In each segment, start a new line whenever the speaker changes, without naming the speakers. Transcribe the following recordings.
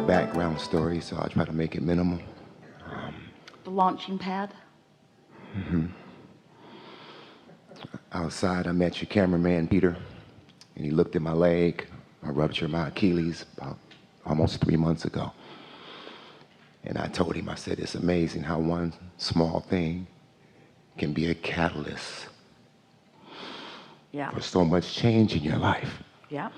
background story, so I'll try to make it minimal.
The launching pad?
Outside, I met your cameraman, Peter, and he looked at my leg. I ruptured my Achilles about almost 3 months ago. And I told him, I said, it's amazing how one small thing can be a catalyst for so much change in your life.
Yeah.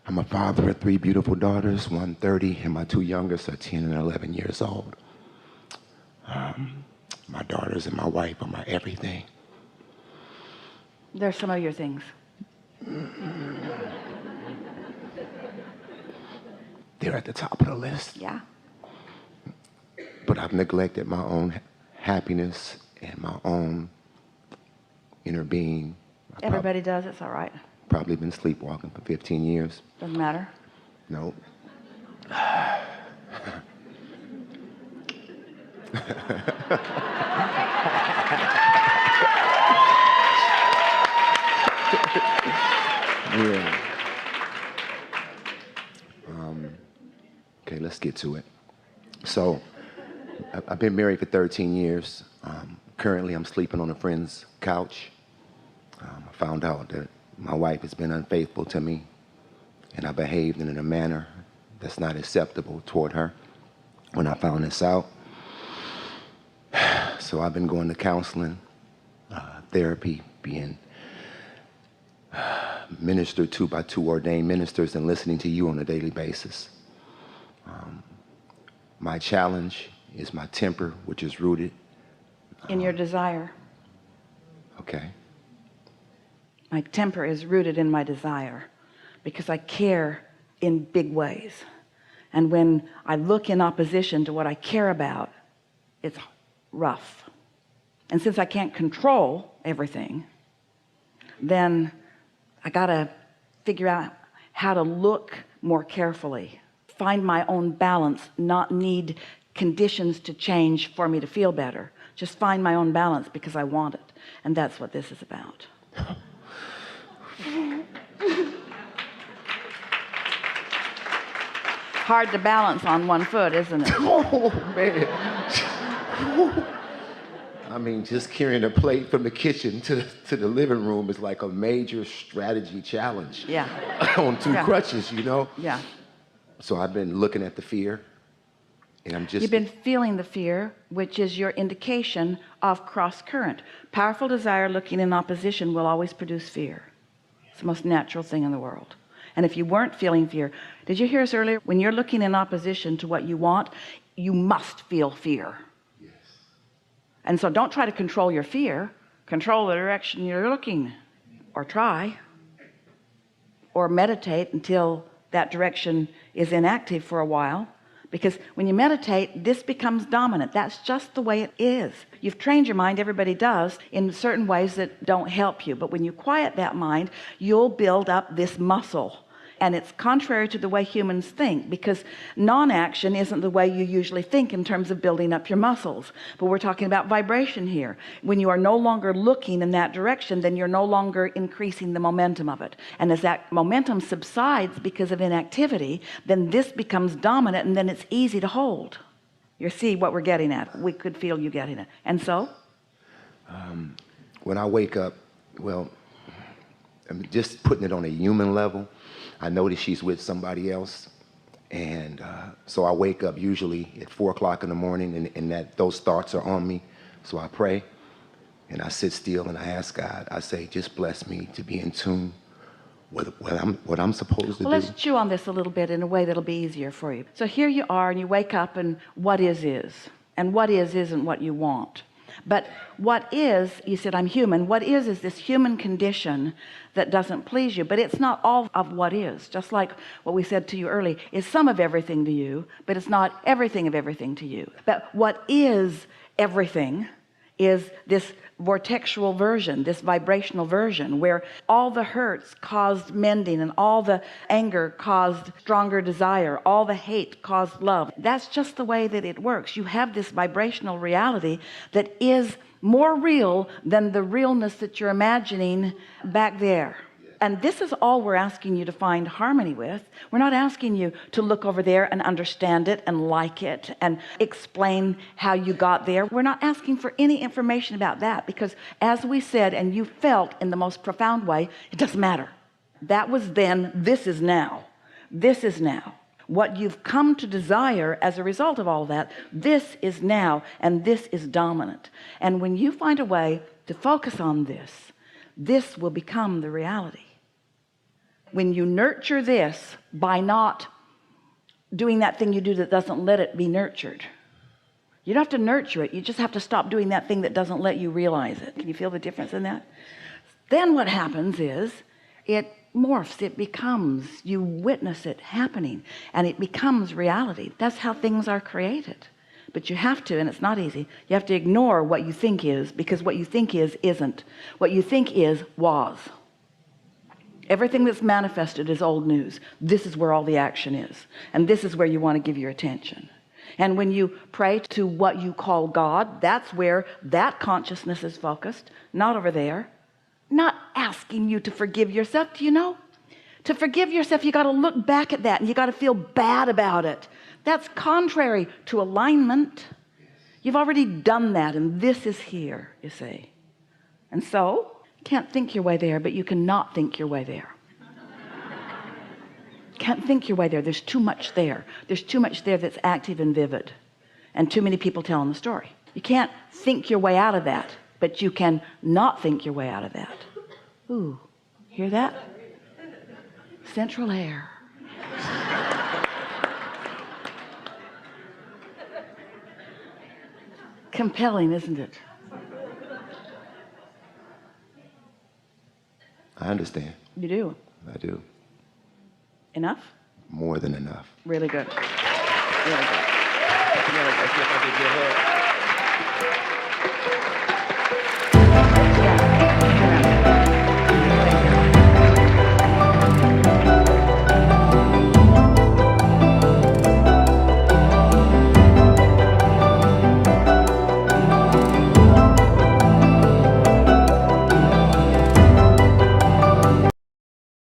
I'm a father of 3 beautiful daughters, one 30, and my 2 youngest are 10 and 11 years old. My daughters and my wife are my everything.
There's some of your things.
They're at the top of the list.
Yeah.
But I've neglected my own happiness and my own inner being.
Everybody does, it's all right.
Probably been sleepwalking for 15 years.
Doesn't matter.
Nope. Yeah. Okay, let's get to it. So, I've been married for 13 years. Currently, I'm sleeping on a friend's couch. I found out that my wife has been unfaithful to me, and I behaved in a manner that's not acceptable toward her when I found this out. So I've been going to counseling, therapy, being ministered to by 2 ordained ministers, and listening to you on a daily basis. My challenge is my temper, which is rooted
in your desire.
Okay.
My temper is rooted in my desire because I care in big ways. And when I look in opposition to what I care about, it's rough. And since I can't control everything, then I gotta figure out how to look more carefully, find my own balance, not need conditions to change for me to feel better. Just find my own balance because I want it. And that's what this is about. Hard to balance on one foot, isn't it?
Oh, man. I mean, just carrying a plate from the kitchen to the living room is like a major strategy challenge.
Yeah.
On 2 crutches, you know?
Yeah.
So I've been looking at the fear, and I'm just...
You've been feeling the fear, which is your indication of cross current. Powerful desire looking in opposition will always produce fear. It's the most natural thing in the world. And if you weren't feeling fear, did you hear us earlier? When you're looking in opposition to what you want, you must feel fear.
Yes.
And so don't try to control your fear. Control the direction you're looking, or try, or meditate until that direction is inactive for a while. Because when you meditate, this becomes dominant. That's just the way it is. You've trained your mind, everybody does, in certain ways that don't help you. But when you quiet that mind, you'll build up this muscle. And it's contrary to the way humans think, because non-action isn't the way you usually think in terms of building up your muscles. But we're talking about vibration here. When you are no longer looking in that direction, then you're no longer increasing the momentum of it. And as that momentum subsides because of inactivity, then this becomes dominant, and then it's easy to hold. You see what we're getting at. We could feel you getting it. And so?
When I wake up, well, I'm just putting it on a human level. I notice she's with somebody else, and so I wake up usually at 4 o'clock in the morning, and those thoughts are on me. So I pray, and I sit still, and I ask God. I say, just bless me to be in tune with what I'm supposed to do.
Let's chew on this a little bit in a way that'll be easier for you. So here you are, and you wake up, and what is, and what is isn't what you want. But what is, you said, I'm human. What is this human condition that doesn't please you. But it's not all of what is. Just like what we said to you early, is some of everything to you, but it's not everything of everything to you. But what is everything is this vortexual version, this vibrational version, where all the hurts caused mending, and all the anger caused stronger desire, all the hate caused love. That's just the way that it works. You have this vibrational reality that is more real than the realness that you're imagining back there.
Yes.
And this is all we're asking you to find harmony with. We're not asking you to look over there and understand it and like it and explain how you got there. We're not asking for any information about that, because as we said, and you felt in the most profound way, it doesn't matter. That was then, this is now. This is now. What you've come to desire as a result of all that, this is now, and this is dominant. And when you find a way to focus on this, this will become the reality. When you nurture this by not doing that thing you do that doesn't let it be nurtured, you don't have to nurture it, you just have to stop doing that thing that doesn't let you realize it. Can you feel the difference in that? Then what happens is it morphs, it becomes, you witness it happening, and it becomes reality. That's how things are created. But you have to, and it's not easy, you have to ignore what you think is, because what you think is isn't. What you think is was. Everything that's manifested is old news. This is where all the action is, and this is where you want to give your attention. And when you pray to what you call God, that's where that consciousness is focused, not over there. Not asking you to forgive yourself. Do you know? To forgive yourself, you got to look back at that and you got to feel bad about it. That's contrary to alignment. You've already done that, and this is here, you see. And so, you can't think your way there, but you cannot think your way there. Can't think your way there. There's too much there. There's too much there that's active and vivid, and too many people telling the story. You can't think your way out of that, but you can not think your way out of that. Ooh, hear that? Central air. Compelling, isn't it?
I understand.
You do.
I do.
Enough?
More than enough.
Really good. Really good. Really good.